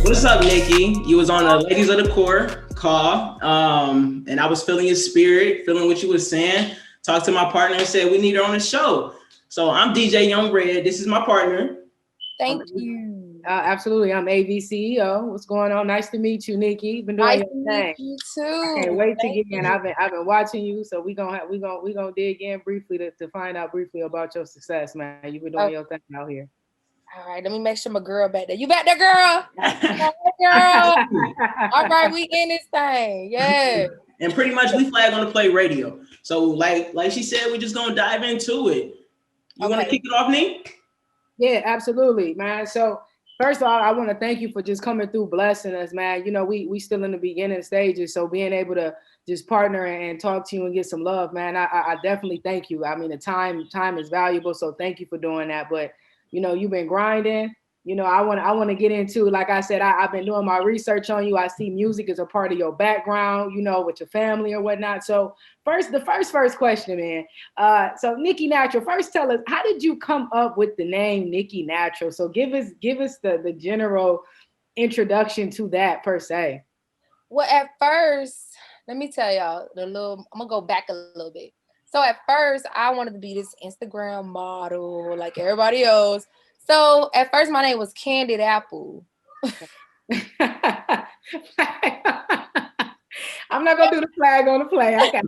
What's up, Nikki? You was on the Ladies of the Core call, and I was feeling your spirit, feeling what you were saying. Talked to my partner and said we need her on the show. So I'm DJ Young Red. This is my partner. Thank you. Absolutely. I'm AV CEO. What's going on? Nice to meet you, Nikki. Been doing Nice your to thing. meet you too. I can't wait to get in. I've been watching you, so we gonna dig in briefly to find out briefly about your success, man. You've been doing your thing out here. All right, let me make sure my girl back there. You back there, girl? Girl. All right, we in this thing. Yeah. And pretty much we flag on the play radio. So like she said, we're just gonna dive into it. You want to kick it off, Nick? Yeah, absolutely, man. So first of all, I want to thank you for just coming through, blessing us, man. You know, we still in the beginning stages, so being able to just partner and talk to you and get some love, man, I definitely thank you. I mean, the time is valuable, so thank you for doing that. But you know, you've been grinding. You know, I want to get into, like I said, I've been doing my research on you. I see music as a part of your background, you know, with your family or whatnot. So the first question, man. So Nikki Natural, first tell us, how did you come up with the name Nikki Natural? So give us the general introduction to that per se. Well, at first, let me tell y'all I'm gonna go back a little bit. So at first, I wanted to be this Instagram model like everybody else. So at first, my name was Candid Apple. I'm not gonna do the flag on the play. I got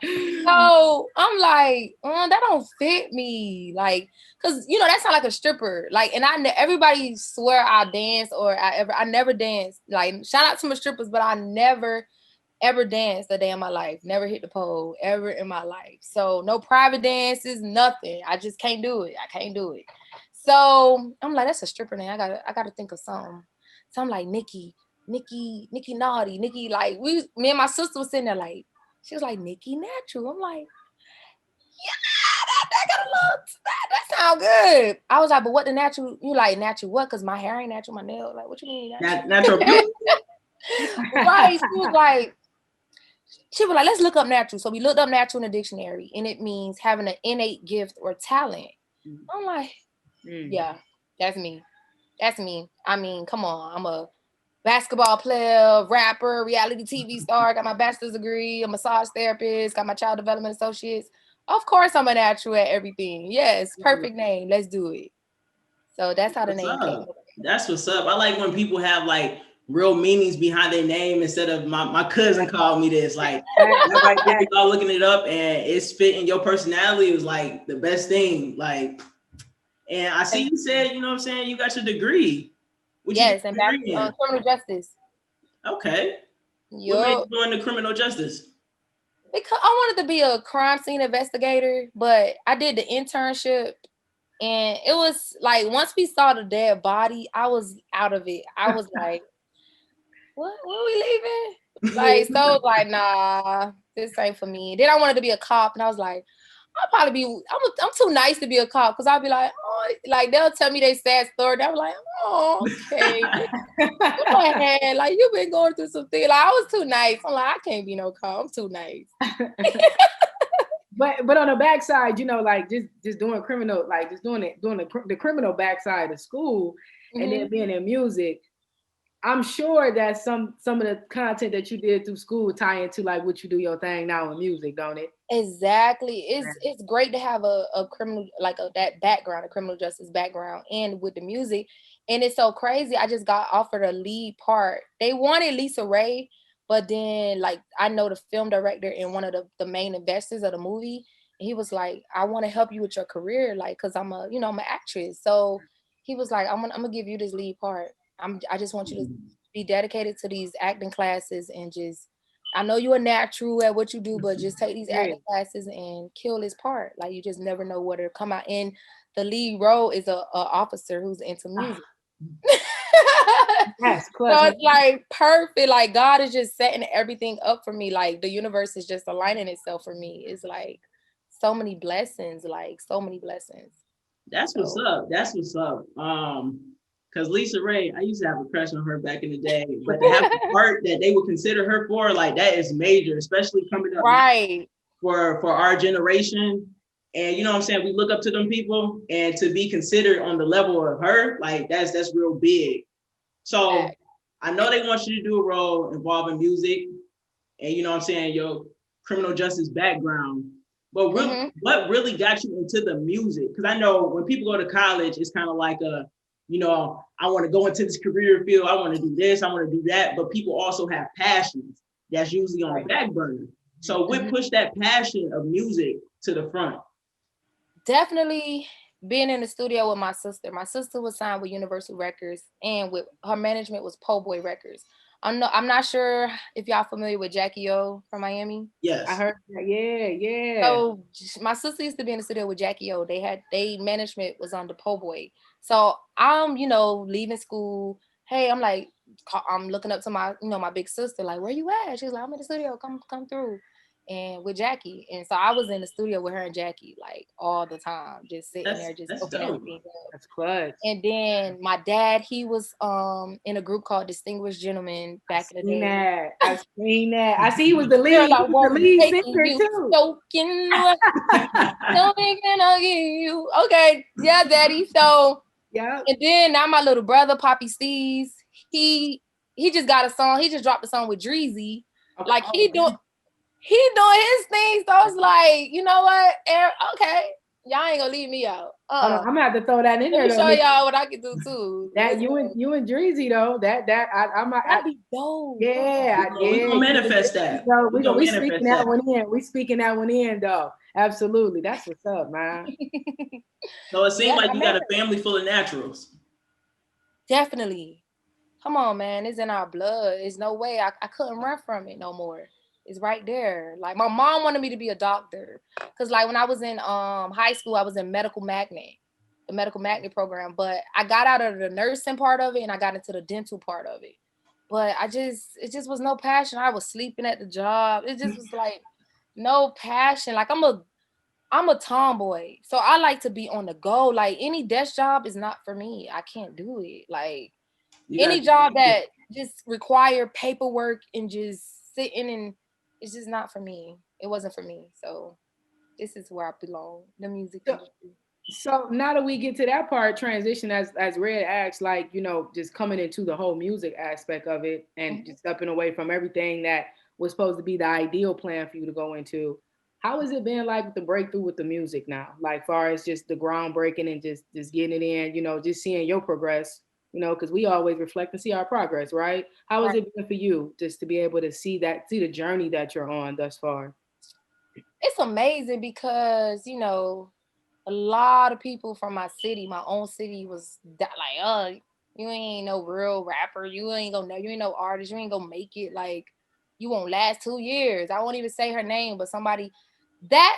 you. So I'm like, that don't fit me, like, cause you know that sound like a stripper, like, and everybody swear I dance or I never danced. Like, shout out to my strippers, but I never ever danced a day in my life. Never hit the pole ever in my life. So no private dances, nothing. I just can't do it. I can't do it. So I'm like, that's a stripper name. I gotta think of something. So I'm like, Nikki Naughty, Nikki. Like me and my sister was sitting there like, she was like, Nikki Natural. I'm like, yeah, that got a look. That sound good. I was like, but what the natural? You like natural what? Cause my hair ain't natural, my nails. Like, what you mean? Natural. Right. She was like, let's look up natural. So we looked up natural in the dictionary, and it means having an innate gift or talent. I'm like, yeah, that's me. That's me. I mean, come on. I'm a basketball player, rapper, reality TV star, got my bachelor's degree, a massage therapist, got my child development associates. Of course, I'm a natural at everything. Yes, perfect name. Let's do it. So that's how the name came. That's what's up. I like when people have like real meanings behind their name instead of my cousin called me this. Like, y'all looking it up and it's fitting your personality. It was like the best thing. Like, and I see you said, you know what I'm saying, you got your degree. Yes, and back on criminal justice. Okay. What made you go into criminal justice? Because I wanted to be a crime scene investigator, but I did the internship. And it was like, once we saw the dead body, I was out of it. I was like, what? When we leaving? Like, so like, nah, this ain't for me. Then I wanted to be a cop, and I was like, I'm too nice to be a cop, because I'll be like, oh, like they'll tell me they sad story. They'll be like, oh, okay. Go ahead. Like, you've been going through some things. Like, I was too nice. I'm like, I can't be no cop. I'm too nice. But on the backside, you know, like just doing criminal, like just doing the criminal backside of school, and then being in music. I'm sure that some of the content that you did through school tie into like what you do your thing now in music, don't it? Exactly. It's great to have a criminal, like that background, a criminal justice background, and with the music. And it's so crazy. I just got offered a lead part. They wanted Lisa Ray, but then like I know the film director and one of the main investors of the movie, and he was like, I want to help you with your career, like, cause I'm an actress. So he was like, I'm gonna give you this lead part. I just want you to be dedicated to these acting classes and just, I know you're a natural at what you do, but just take these acting classes and kill this part. Like, you just never know what it'll come out. And the lead role is a officer who's into music. Yes, so it's like perfect. Like, God is just setting everything up for me. Like, the universe is just aligning itself for me. It's like so many blessings. Like, so many blessings. That's what's up. That's what's up. Because Lisa Ray, I used to have a crush on her back in the day, but to have the part that they would consider her for, like, that is major, especially coming up right for our generation. And you know what I'm saying? We look up to them people, and to be considered on the level of her, like that's real big. So I know they want you to do a role involving music and you know what I'm saying, your criminal justice background. But really, what really got you into the music? Because I know when people go to college, it's kind of like you know, I want to go into this career field. I want to do this. I want to do that. But people also have passions that's usually on the back burner. So what pushed that passion of music to the front? Definitely being in the studio with my sister. My sister was signed with Universal Records, and with her management was Po' Boy Records. I'm not sure if y'all familiar with Jackie O from Miami. Yes, I heard that. Yeah. So my sister used to be in the studio with Jackie O. They management was under Po' Boy. So I'm, you know, leaving school. Hey, I'm looking up to my, you know, my big sister, like, where you at? She's like, I'm in the studio. Come through. And with Jackie. And so I was in the studio with her and Jackie like all the time, just sitting there, just opening everything up. That's clutch. And then my dad, he was in a group called Distinguished Gentlemen back in the day. I've seen that. I see he was the lead, singer too. Okay, yeah, daddy. So yeah. And then now my little brother, Poppy Steez, he just got a song. He just dropped a song with Dreezy. Like he doing his thing. So it's like, you know what? Okay, y'all ain't gonna leave me out. I'm gonna have to throw that in there. Let me show y'all what I can do too. That you and Dreezy though. That'd be dope. Yeah, we gonna manifest that. So we speaking that one in. We speaking that one in though. Absolutely. That's what's up, man. So it seems like you got a family full of naturals. Definitely. Come on, man. It's in our blood. There's no way I couldn't run from it no more. It's right there. Like my mom wanted me to be a doctor. Cause like when I was in high school, I was in the medical magnet program, but I got out of the nursing part of it and I got into the dental part of it. But it just was no passion. I was sleeping at the job. It just was like no passion. Like I'm a tomboy. So I like to be on the go. Like any desk job is not for me. I can't do it. Like any job that just require paperwork and just sitting and it's just not for me. It wasn't for me. So this is where I belong, the music industry. So now that we get to that part, transition as Red asked, like, you know, just coming into the whole music aspect of it and just stepping away from everything that was supposed to be the ideal plan for you to go into. How has it been like with the breakthrough with the music now? Like far as just the groundbreaking and just getting it in, you know, just seeing your progress, you know, because we always reflect and see our progress, right? How has it been for you just to be able to see the journey that you're on thus far? It's amazing because, you know, a lot of people from my city, my own city, was like, you ain't no real rapper. You ain't no artist. You ain't gonna make it. Like, you won't last 2 years. I won't even say her name, but somebody that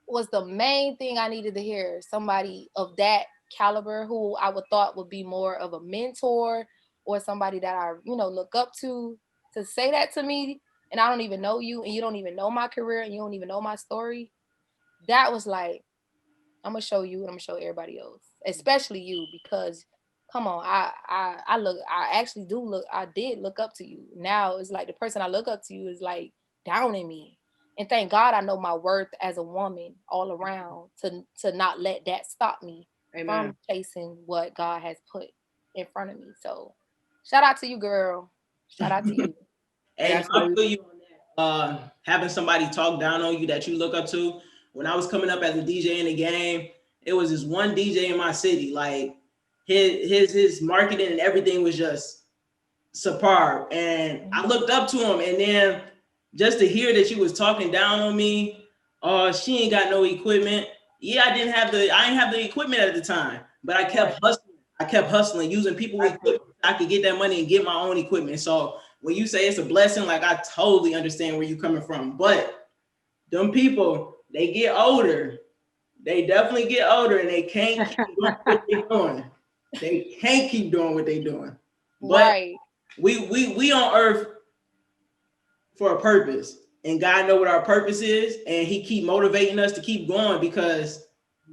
was the main thing I needed to hear. Somebody of that caliber who I would thought would be more of a mentor or somebody that I, you know, look up to say that to me. And I don't even know you and you don't even know my career and you don't even know my story. That was like, I'm gonna show you and I'm gonna show everybody else, especially you, because come on, I did look up to you. Now it's like the person I look up to you is like down in me. And thank God I know my worth as a woman all around to not let that stop me from chasing what God has put in front of me. So shout out to you, girl. Shout out to you. And I feel you on that. Having somebody talk down on you that you look up to. When I was coming up as a DJ in the game, it was this one DJ in my city. Like his marketing and everything was just superb. And I looked up to him, and then just to hear that you was talking down on me, she ain't got no equipment. Yeah, I didn't have the equipment at the time, but I kept hustling. I kept hustling, using people's equipment. I could get that money and get my own equipment. So when you say it's a blessing, like I totally understand where you're coming from. But them people, they get older. They definitely get older, and they can't keep doing what they're doing. They can't keep doing what they're doing. But we on earth for a purpose, and God know what our purpose is, and He keep motivating us to keep going because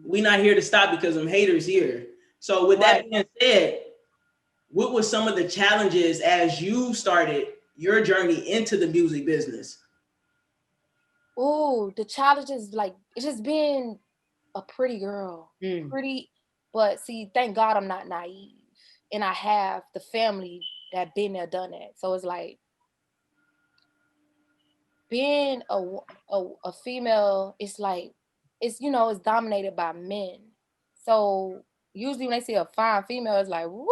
we're not here to stop because them haters here. So with that being said, what were some of the challenges as you started your journey into the music business? Oh, the challenges, like it's just been a pretty girl, pretty. But see, thank God I'm not naive, and I have the family that been there, done that. So it's like being a female. It's like it's it's dominated by men. So usually when they see a fine female, it's like, woo!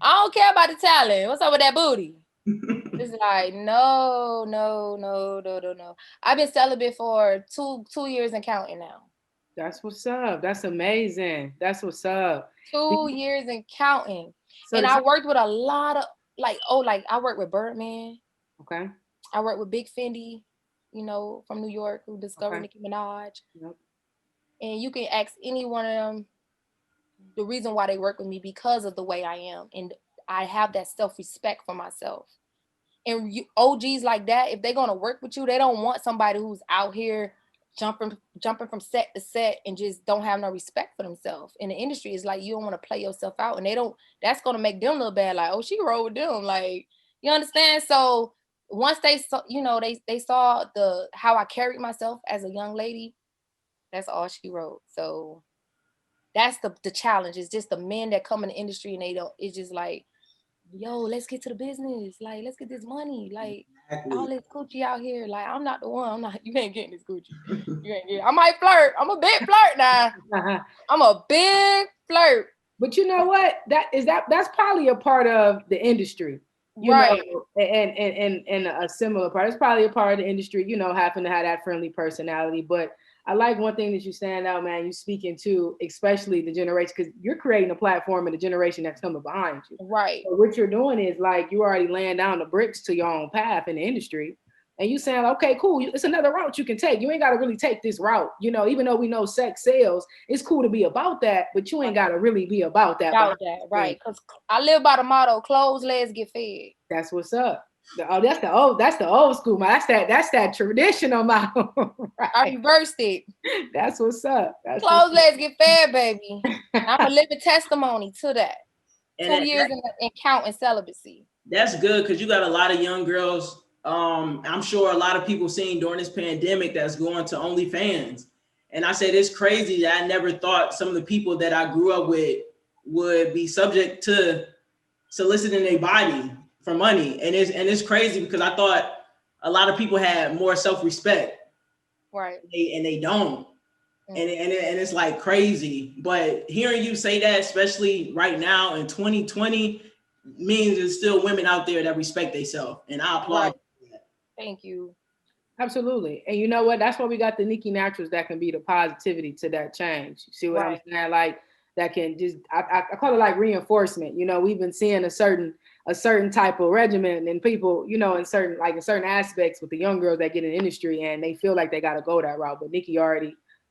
I don't care about the talent. What's up with that booty? It's like, no, no, no, no, no, no. I've been celibate for two years and counting now. That's what's up. That's amazing. That's what's up. 2 years and counting. So, And I worked with a lot of like I worked with Birdman. Okay. I worked with Big Fendi, from New York, who discovered Nicki Minaj. Yep. And you can ask any one of them the reason why they work with me, because of the way I am. And I have that self-respect for myself. And OGs like that, if they're gonna work with you, they don't want somebody who's out here jumping from set to set and just don't have no respect for themselves. In the industry, it's like you don't want to play yourself out, and that's gonna make them look bad. Like, oh, she rolled with them. Like, you understand? So once they saw, they saw how I carried myself as a young lady, that's all she wrote. So that's the challenge. It's just the men that come in the industry and they don't. It's just like, yo, let's get to the business. Like, let's get this money. Like, all this Gucci out here. Like, I'm not the one. I'm not. You ain't getting this Gucci. You ain't getting. I might flirt. I'm a big flirt now. I'm a big flirt. But you know what? That's probably a part of the industry. You right. know, and a similar part. It's probably a part of the industry. Having to have that friendly personality, but. I like one thing that you stand out, man. You speaking to, especially the generation, because you're creating a platform in the generation that's coming behind you. Right. So what you're doing is like you already laying down the bricks to your own path in the industry, and you saying, okay, cool. It's another route you can take. You ain't got to really take this route. Even though we know sex sells, it's cool to be about that, but you ain't got to really be about that. Right? Because I live by the motto: closed legs get fed. That's what's up. That's the old school, man. That's that traditional model. Right. I reversed it. That's what's up. Closed legs get fed, baby. I'm a living testimony to that. And 2 years in counting celibacy. That's good, because you got a lot of young girls. I'm sure a lot of people seeing during this pandemic that's going to OnlyFans. And I said, it's crazy that I never thought some of the people that I grew up with would be subject to soliciting their body for money. And it's crazy, because I thought a lot of people had more self-respect. Right. And they don't. Mm-hmm. And it's like crazy. But hearing you say that, especially right now in 2020, means there's still women out there that respect themselves. And I applaud right. that. Thank you. Absolutely. And you know what? That's why we got the Nikki Naturals that can be the positivity to that change. You see what I'm saying? Like, that can just, I call it like reinforcement. We've been seeing a certain type of regimen and people, in certain aspects with the young girls that get in the industry, and they feel like they got to go that route. But Nikki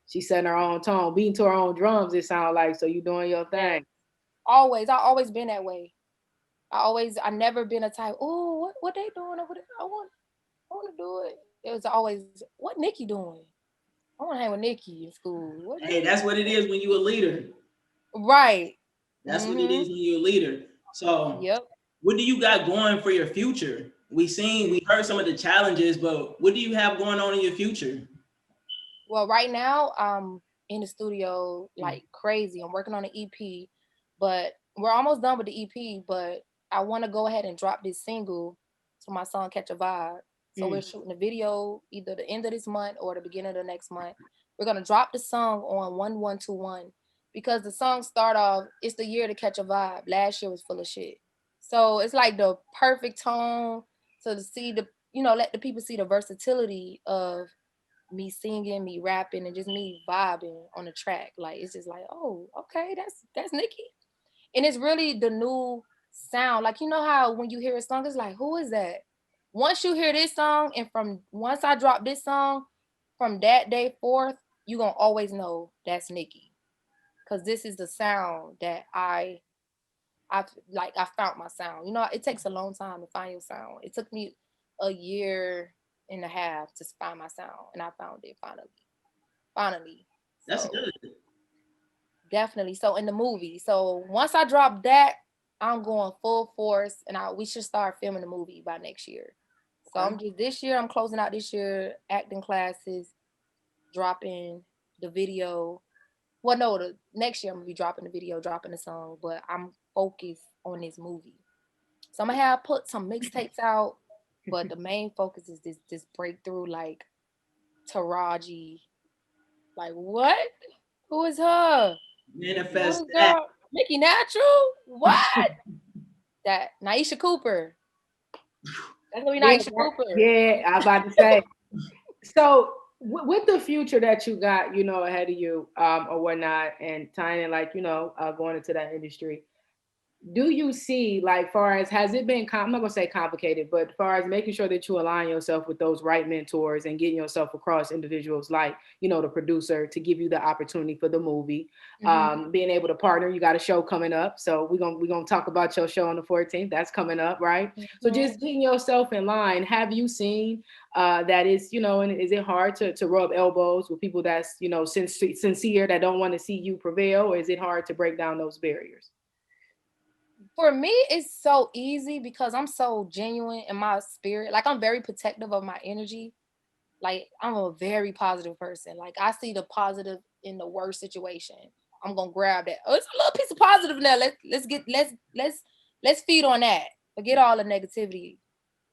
she's setting her own tone, beating to her own drums, it sounds like. So you doing your thing. Always. I've always been that way. I never been a type, oh, what they doing over there? I want to do it. It was always, what Nikki doing? I want to hang with Nikki in school. Hey, that's what it is when you a leader. Right. That's what it is when you're a leader. So what do you got going for your future? We heard some of the challenges, but what do you have going on in your future? Well, right now I'm in the studio like crazy. I'm working on an EP, but we're almost done with the EP, but I want to go ahead and drop this single to my song Catch a Vibe. So we're shooting a video either the end of this month or the beginning of the next month. We're going to drop the song on 1121 because the song start off, it's the year to catch a vibe. Last year was full of shit. So it's like the perfect tone to see let the people see the versatility of me singing, me rapping, and just me vibing on the track. Like, it's just like, oh, okay, that's Nikki. And it's really the new sound. Like, you know how when you hear a song, it's like, who is that? Once you hear this song, and once I drop this song, from that day forth, you're going to always know that's Nikki. Because this is the sound that I found my sound. It takes a long time to find your sound. It took me a year and a half to find my sound, and I found it finally. That's good. Definitely. So in the movie, so once I drop that, I'm going full force, and we should start filming the movie by next year. So I'm closing out this year, acting classes, dropping the video. Well, no, the next year I'm gonna be dropping the video, dropping the song, but I'm focused on this movie. So I'm gonna have put some mixtapes out, but the main focus is this breakthrough, like Taraji. Like what? Who is her? Manifest Who's that. girl? Nikki Natural? What? That Naisha Cooper. That's gonna be Yeah, Naisha Cooper. yeah, I was about to say. So with the future that you got, you know, ahead of you, or whatnot, and tying in, like, you know, going into that industry, do you see, like, far as, has it been I'm not gonna say complicated, but far as making sure that you align yourself with those right mentors and getting yourself across individuals like, you know, the producer to give you the opportunity for the movie, being able to partner, you got a show coming up, so we're gonna talk about your show on the 14th, that's coming up, right? So just getting yourself in line, have you seen that is, you know, and is it hard to rub elbows with people that's, you know, sincere, that don't want to see you prevail, or is it hard to break down those barriers? For me, it's so easy because I'm so genuine in my spirit. Like, I'm very protective of my energy. Like, I'm a very positive person. Like, I see the positive in the worst situation. I'm gonna grab that. Oh, it's a little piece of positive now. Let's feed on that. Forget all the negativity.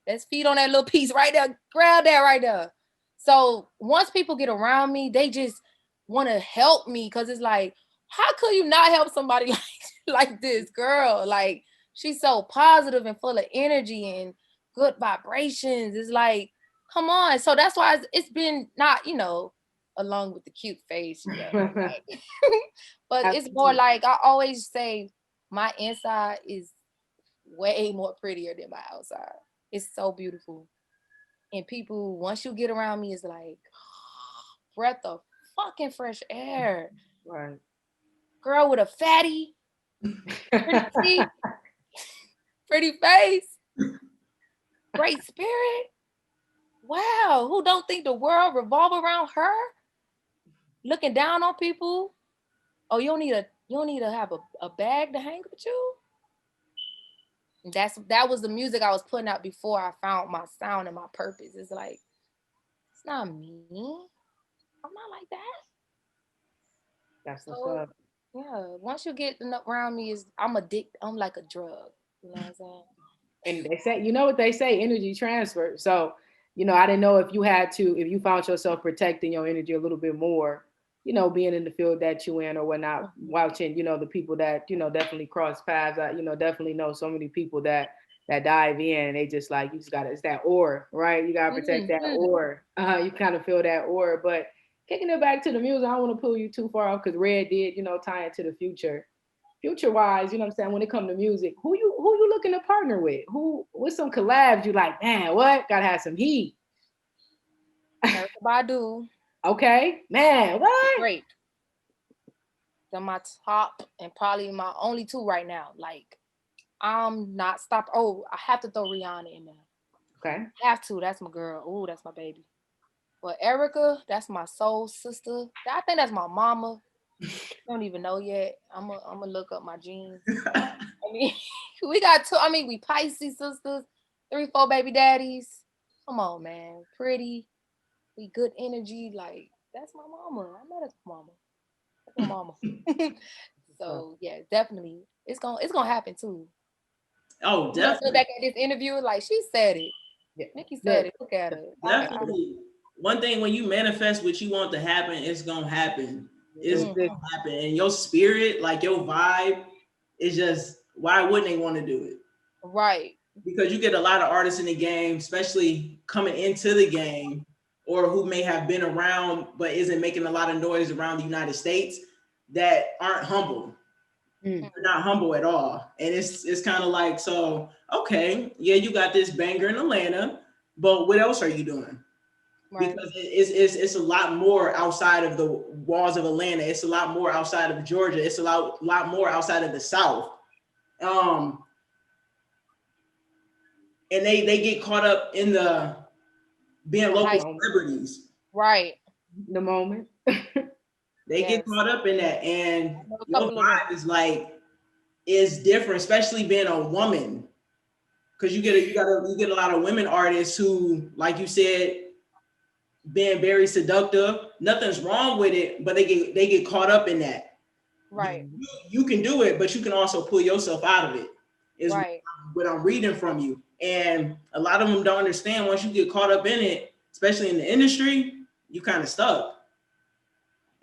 Let's feed on that little piece right there. Grab that right there. So once people get around me, they just want to help me, because it's like, how could you not help somebody like this girl? Like, she's so positive and full of energy and good vibrations. It's like, come on. So that's why it's been not, you know, along with the cute face, you know, like, but it's more like, I always say my inside is way more prettier than my outside. It's so beautiful. And people, once you get around me, it's like breath of fucking fresh air. Right. Girl with a fatty, pretty teeth, pretty face, great spirit. Wow, who don't think the world revolve around her? Looking down on people. Oh, you don't need to have a bag to hang with you. That was the music I was putting out before I found my sound and my purpose. It's like, it's not me. I'm not like that. That's what's So up. yeah, once you get around me, is I'm addicted. I'm like a drug. You know what I'm saying? And they say, you know what they say, energy transfer. So, you know, I didn't know if if you found yourself protecting your energy a little bit more, you know, being in the field that you in or whatnot, watching, you know, the people that, you know, definitely cross paths. I, you know, definitely know so many people that dive in, and they just like, you just gotta, it's that ore, right? You gotta protect that ore. You kind of feel that ore. But kicking it back to the music, I don't want to pull you too far off, because Red did, you know, tie into the future wise, you know what I'm saying, when it comes to music, who you looking to partner with? Who, with some collabs you like, man, what? Gotta have some heat. Erykah Badu. Okay, man, what? Great. They're my top and probably my only two right now. Like, I'm not stopped. Oh, I have to throw Rihanna in there. Okay. Have to. That's my girl. Oh, that's my baby. But Erykah, that's my soul sister. I think that's my mama. I don't even know yet. I'm gonna look up my genes. I mean, we got two. I mean, we Pisces sisters, 3, 4 baby daddies. Come on, man. Pretty. We good energy. Like, that's my mama. I know that's my mama. That's my mama. So yeah, definitely. It's gonna happen too. Oh, You gonna sit definitely. back at this interview like, she said it. Yeah. Nikki said it. Look at her. Definitely. One thing, when you manifest what you want to happen, it's gonna happen. It's gonna happen. And your spirit, like your vibe, is just, why wouldn't they want to do it? Right. Because you get a lot of artists in the game, especially coming into the game, or who may have been around but isn't making a lot of noise around the United States, that aren't humble. They're not humble at all. And it's kind of like, so, okay, yeah, you got this banger in Atlanta, but what else are you doing? Right. Because it's a lot more outside of the walls of Atlanta. It's a lot more outside of Georgia. It's a lot more outside of the South. And they get caught up in the being local celebrities. Right. The moment. They get caught up in that, and your vibe is different, especially being a woman. Because you get a lot of women artists who, like you said, being very seductive. Nothing's wrong with it, but they get caught up in that. Right. You can do it, but you can also pull yourself out of it. Is right. what I'm reading from you. And a lot of them don't understand, once you get caught up in it, especially in the industry, you kind of stuck.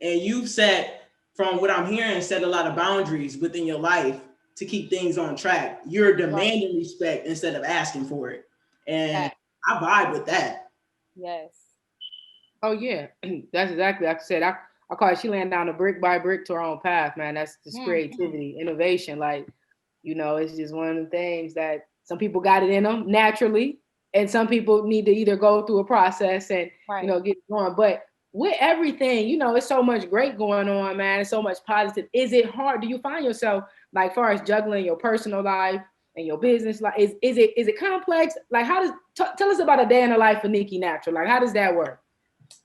And you've set, from what I'm hearing, set a lot of boundaries within your life to keep things on track. You're demanding respect instead of asking for it. And I vibe with that. Yes. Oh yeah, that's exactly like I said. I call it, she laying down a brick by brick to her own path, man. That's just creativity, innovation. Like, you know, it's just one of the things that some people got it in them naturally, and some people need to either go through a process and you know get going. But with everything, you know, it's so much great going on, man. It's so much positive. Is it hard? Do you find yourself like, far as juggling your personal life and your business life? Is it complex? Like, how does tell us about a day in the life of Nikki Natural? Like, how does that work?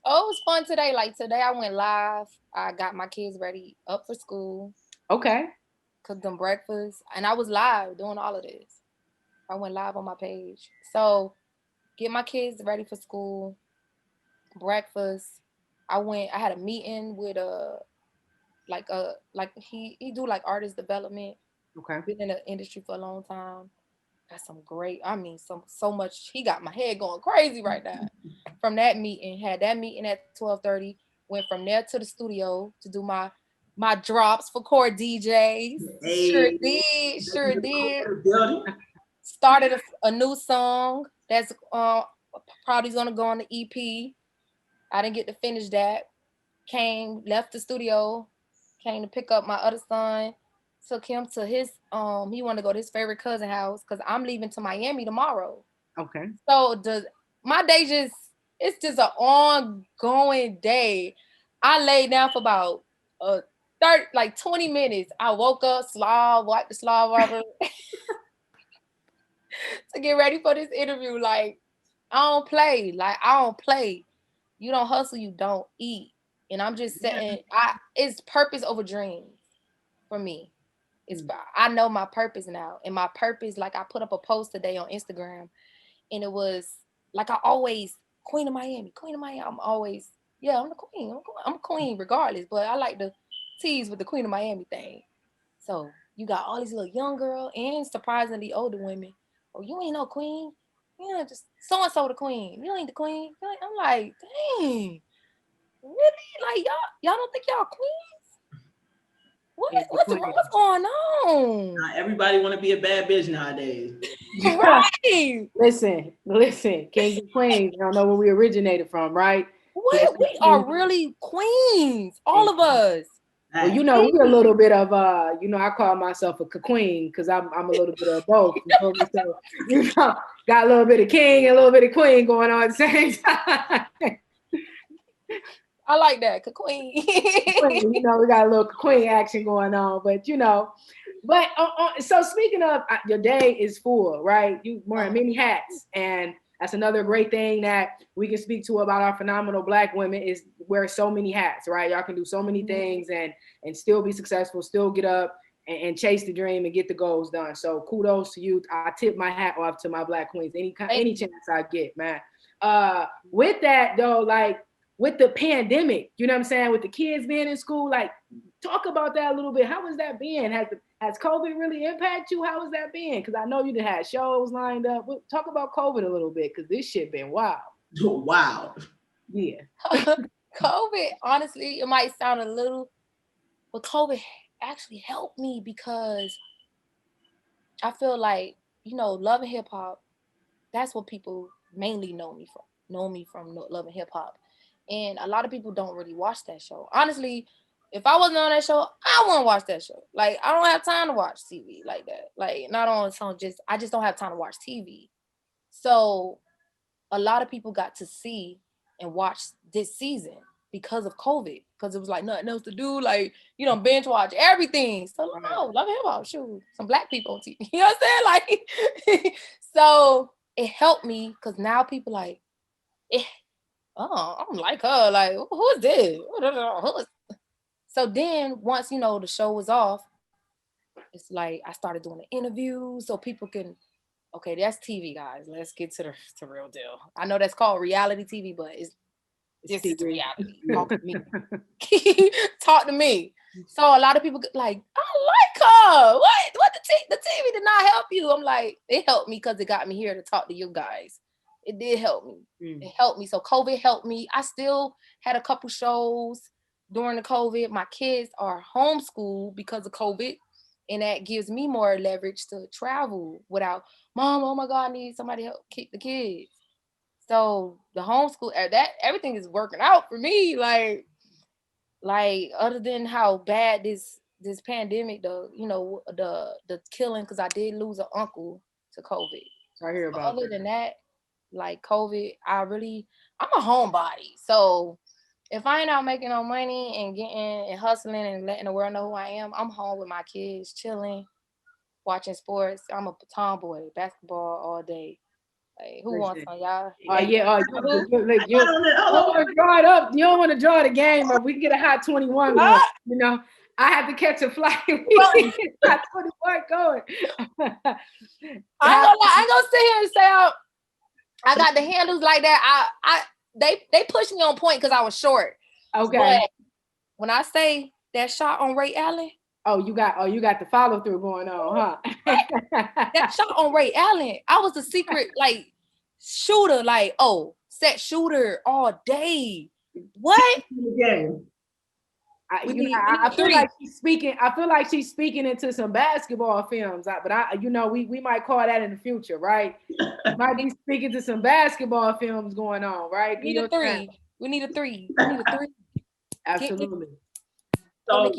Oh, it was fun today. Like today I went live. I got my kids ready up for school. Okay. Cooked them breakfast. And I was live doing all of this. I went live on my page. So get my kids ready for school, breakfast. I had a meeting with he do like artist development. Okay. Been in the industry for a long time. Got some great, so much. He got my head going crazy right now. From that meeting, had that meeting at 12:30. Went from there to the studio to do my drops for core DJs. Hey. Sure did. Started a new song that's probably gonna go on the EP. I didn't get to finish that. Left the studio, came to pick up my other son. Took him to his he wanted to go to his favorite cousin house because I'm leaving to Miami tomorrow. Okay. So my day it's just an ongoing day. I laid down for about 20 minutes. I woke up, wiped the slob over to get ready for this interview. Like, I don't play. You don't hustle, you don't eat. And I'm just saying, it's purpose over dreams for me. I know my purpose now. And my purpose, like I put up a post today on Instagram, and it was like, I always, Queen of Miami. I'm always, I'm the queen. I'm a queen regardless, but I like to tease with the Queen of Miami thing. So you got all these little young girls and surprisingly older women. Oh, you ain't no queen. Yeah, just so-and-so the queen. You ain't the queen. I'm like, dang, really? Like, y'all don't think y'all queens? What's going on? Everybody want to be a bad bitch nowadays. Right. Listen, kings and queens. I don't know where we originated from, right? What? We are really queens, all of us. Well, you know, we're a little bit of I call myself a queen because I'm a little bit of both. So, you know, got a little bit of king and a little bit of queen going on at the same time. I like that, queen. You know, we got a little queen action going on, but you know, so speaking of your day is full, right? You wearing many hats, and that's another great thing that we can speak to about our phenomenal Black women is wear so many hats, right? Y'all can do so many things and still be successful, still get up and chase the dream and get the goals done. So kudos to you. I tip my hat off to my Black queens any chance I get, man. With that though, like with the pandemic, you know what I'm saying? With the kids being in school, like talk about that a little bit. How has that been? Has COVID really impacted you? How has that been? Because I know you had shows lined up. Talk about COVID a little bit because this shit been wild. Wow. Yeah. COVID, honestly, it might sound a little, but COVID actually helped me because I feel like, you know, Love and Hip Hop, that's what people mainly know me from Love and Hip Hop. And a lot of people don't really watch that show. Honestly, if I wasn't on that show, I wouldn't watch that show. Like, I don't have time to watch TV like that. Like, not on some I just don't have time to watch TV. So a lot of people got to see and watch this season because of COVID. Because it was like nothing else to do. Like, you know, binge watch everything. So no, Love and Hip Hop, shoot, some Black people on TV. You know what I'm saying? Like, so it helped me because now people like, I don't like her. Like, who is this? So then once, you know, the show was off, it's like I started doing the interviews so people can, okay, that's TV, guys. Let's get to the real deal. I know that's called reality TV, but This is the reality. Talk to me. Talk to me. So a lot of people like, I don't like her. What the TV did not help you. I'm like, it helped me because it got me here to talk to you guys. It did help me. It helped me. So COVID helped me. I still had a couple shows during the COVID. My kids are homeschooled because of COVID. And that gives me more leverage to travel without, Mom, oh my God, I need somebody to help keep the kids. So the homeschool, that everything is working out for me. Like other than how bad this pandemic, the killing, because I did lose an uncle to COVID. I hear about other than that, like COVID, I'm a homebody. So if I ain't out making no money and getting and hustling and letting the world know who I am, I'm home with my kids, chilling, watching sports. I'm a tomboy, basketball all day. Like, who wants some, y'all? You don't want to draw it up. You don't want to draw the game up. We can get a hot 21 going. You know, I had to catch a flight. Hot 21 going. I ain't gonna sit here and say I got the handles like that. They pushed me on point because I was short. Okay. But when I say that shot on Ray Allen. You got the follow through going on, huh? That shot on Ray Allen. I was a secret shooter, set shooter all day. What? I feel like she's speaking. I feel like she's speaking into some basketball films. We might call that in the future, right? Might be speaking to some basketball films going on, right? We need a three. We need a three. Absolutely. So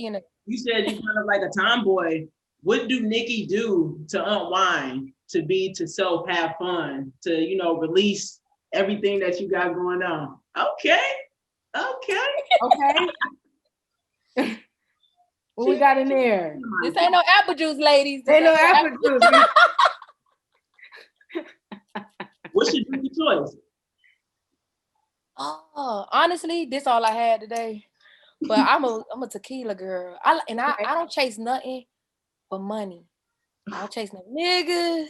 you said you're kind of like a tomboy. What do Nikki do to unwind, to self-have fun, to, release everything that you got going on? Okay. What we got in there? This ain't no apple juice, ladies. Ain't no apple juice. What's your drink of choice? Oh, honestly, this all I had today. But I'm a tequila girl. I don't chase nothing but money. I don't chase no niggas.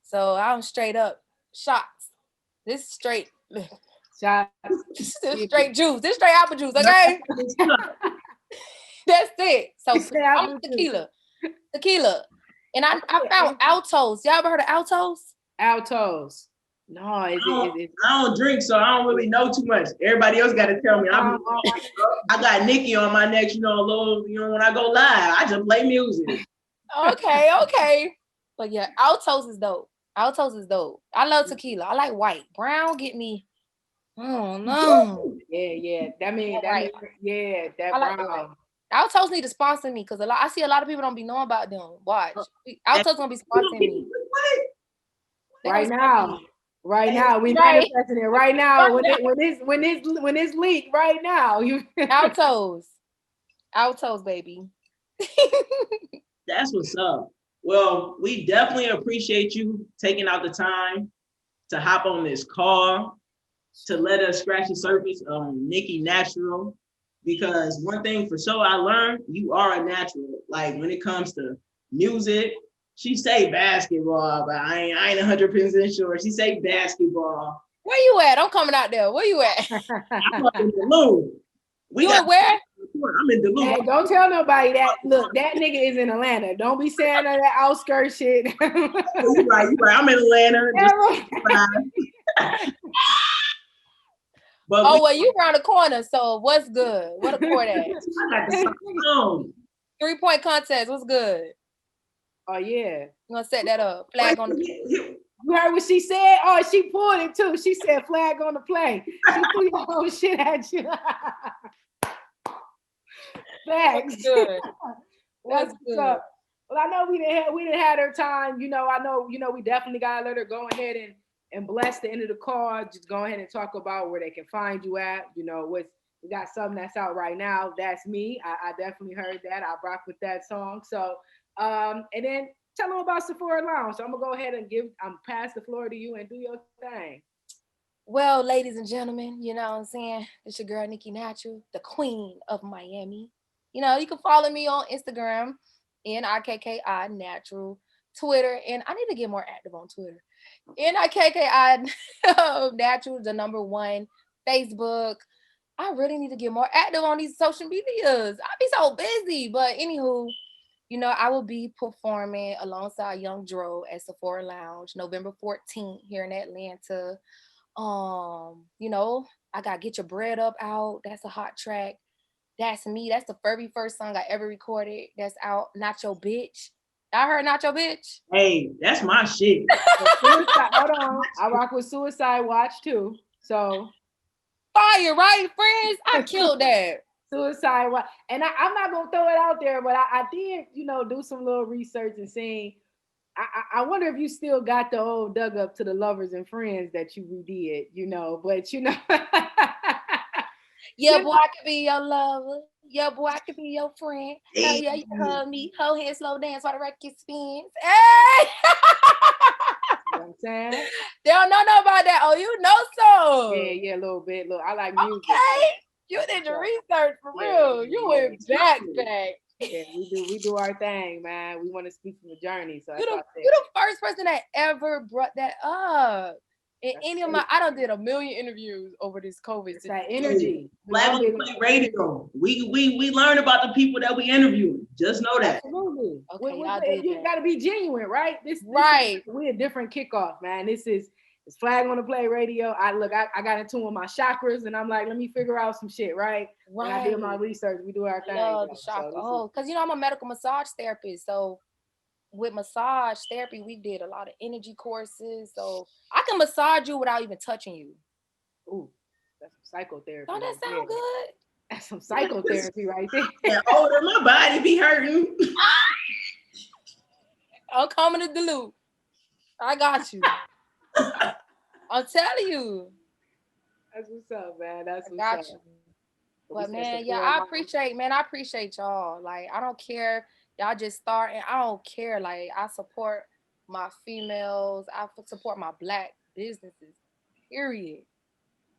So I'm straight up shots. This is straight shots. This is straight juice. This is straight apple juice, okay? That's it. So I'm tequila. And I found Altos. Y'all ever heard of Altos? Altos. No, I don't drink, so I don't really know too much. Everybody else got to tell me. I got Nikki on my neck, a little, when I go live, I just play music. Okay. But yeah, Altos is dope. I love tequila. I like white. Brown get me. Oh no. Yeah. That brown. Altos need to sponsor me because I see a lot of people don't be knowing about them. Watch. Altos gonna be sponsoring me. Right now, we manifesting it right now. When it's leaked, right now, Altos, baby. That's what's up. Well, we definitely appreciate you taking out the time to hop on this call to let us scratch the surface on Nikki Natural. Because one thing for sure I learned, you are a natural. Like when it comes to music. She say basketball, but I ain't 100% sure. She say basketball. Where you at? I'm coming out there. Where you at? I'm up in Duluth. You in where? I'm in Duluth. Hey, don't tell nobody that. Look, that nigga is in Atlanta. Don't be saying that outskirt shit. You're right. I'm in Atlanta. Well, you around the corner, so what's good? What a court at? I got the song. 3-point contest, what's good? Oh yeah. I'm gonna set that up. Flag on the play. You heard what she said? Oh, she pulled it too. She said flag on the play. She threw your whole shit at you. Thanks. Good. That's good. Well, I know we didn't have her time. I know, we definitely gotta let her go ahead and bless the end of the call. Just go ahead and talk about where they can find you at. We got something that's out right now. That's me. I definitely heard that. I rock with that song. So and then tell them about Sephora Lounge. So I'm gonna go ahead and pass the floor to you and do your thing. Well, ladies and gentlemen, you know what I'm saying? It's your girl Nikki Natural, the queen of Miami. You can follow me on Instagram, NIKKI Natural, Twitter, and I need to get more active on Twitter. NIKKI Natural, the #1. Facebook. I really need to get more active on these social medias. I be so busy, but anywho, I will be performing alongside Young Dro at Sephora Lounge November 14th here in Atlanta. I got Get Your Bread Up out. That's a hot track. That's me. That's the very first song I ever recorded. That's out. Not Your Bitch. I heard Not Your Bitch. Hey, that's my shit. Hold on. I rock with Suicide Watch too. So fire, right, friends? I killed that. Suicide Watch. And I'm not gonna throw it out there, but I did, do some little research and seeing. I wonder if you still got the old Dug Up to the Lovers and Friends that you redid, but Yeah, boy, I could be your lover. Yeah, boy, I could be your friend. Hell yeah, you hug me. Hold hand, slow dance while the record spins. Hey! You know what I'm saying? They don't know about that. Oh, you know so. Yeah, a little bit. Look, I like music. Okay. You did your research for real. You went back. Yeah, we do our thing, man. We want to speak from the journey. So you the first person that ever brought that up. In any of I done did a million interviews over this COVID. It's that energy. FlagOnThePlayRadio. We learn about the people that we interview. Just know that. Absolutely. Okay, you got to be genuine, right? We're a different kickoff, man. This is Flag on the Play Radio. I got into with my chakras, and I'm like, let me figure out some shit, right? When I did my research, we do our thing. Love the chakra. Because I'm a medical massage therapist, so with massage therapy, we did a lot of energy courses, so I can massage you without even touching you. Ooh, that's some psychotherapy. Don't that sound good? That's some psychotherapy right there. Yeah, my body be hurting. I'm coming to Duluth. I got you. I'm telling you. That's what's up, man. That's what's up. You. But man, I appreciate y'all. Like, I don't care. Y'all just starting. I don't care. Like, I support my females. I support my Black businesses. Period.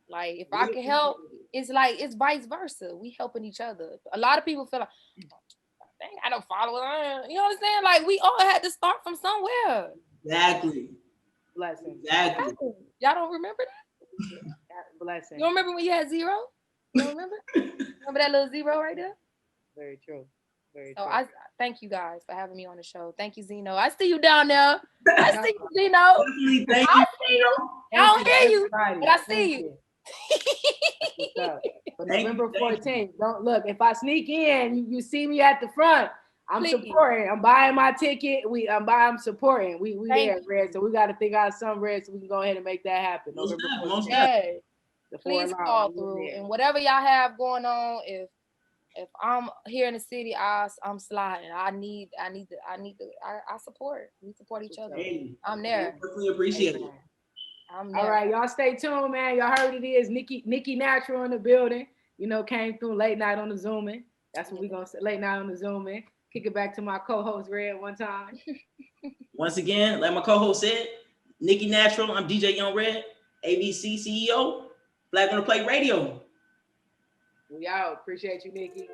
Like, if I can help, it's like it's vice versa. We helping each other. A lot of people feel like, dang, I don't follow it. You know what I'm saying? Like, we all had to start from somewhere. Exactly. Blessing. Exactly. Y'all don't remember that? Blessing. You don't remember when you had zero? You don't remember? Remember that little zero right there? Very true. Very true. I thank you guys for having me on the show. Thank you, Zeno. I see you down there. I see you, Zeno. Thank I see you. I don't hear you, but I see you. But November 14th, don't look. If I sneak in, you see me at the front. I'm supporting. I'm buying my ticket. I'm supporting. We there, Red. So we got to think out something, Red, so we can go ahead and make that happen. November 14th. Please call through, and whatever y'all have going on, if I'm here in the city, I'm sliding. I support. We support each other. Hey, I'm there. We appreciate it. I'm there. All right, y'all stay tuned, man. Y'all heard it is Nikki Natural in the building. Came through late night on the Zooming. That's what we gonna say. Late night on the Zooming. Kick it back to my co-host Red one time. Once again, like my co-host said, Nikki Natural. I'm DJ Young Red, ABC CEO, Flag on the Play Radio. We out. Appreciate you, Nikki.